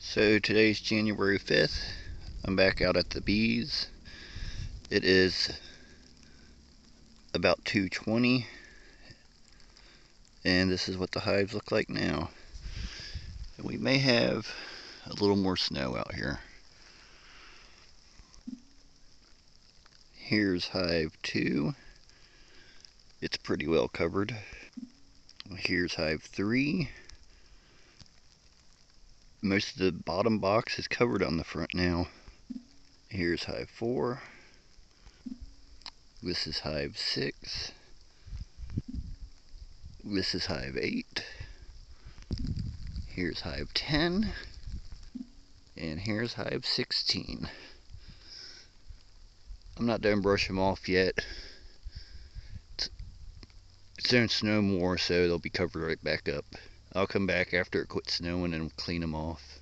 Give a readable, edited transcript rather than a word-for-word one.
So today's January 5th. I'm back out at the bees. It is about 2:20 and this is what the hives look like now. And we may have a little more snow out here. Here's hive 2. It's pretty well covered. Here's hive 3. Most of the bottom box is covered on the front now. Here's hive 4. This is hive 6. This is hive 8. Here's hive 10. And here's hive 16. I'm not done brushing them off yet. It's don't snow more, so they'll be covered right back up. I'll come back after it quits snowing and clean them off.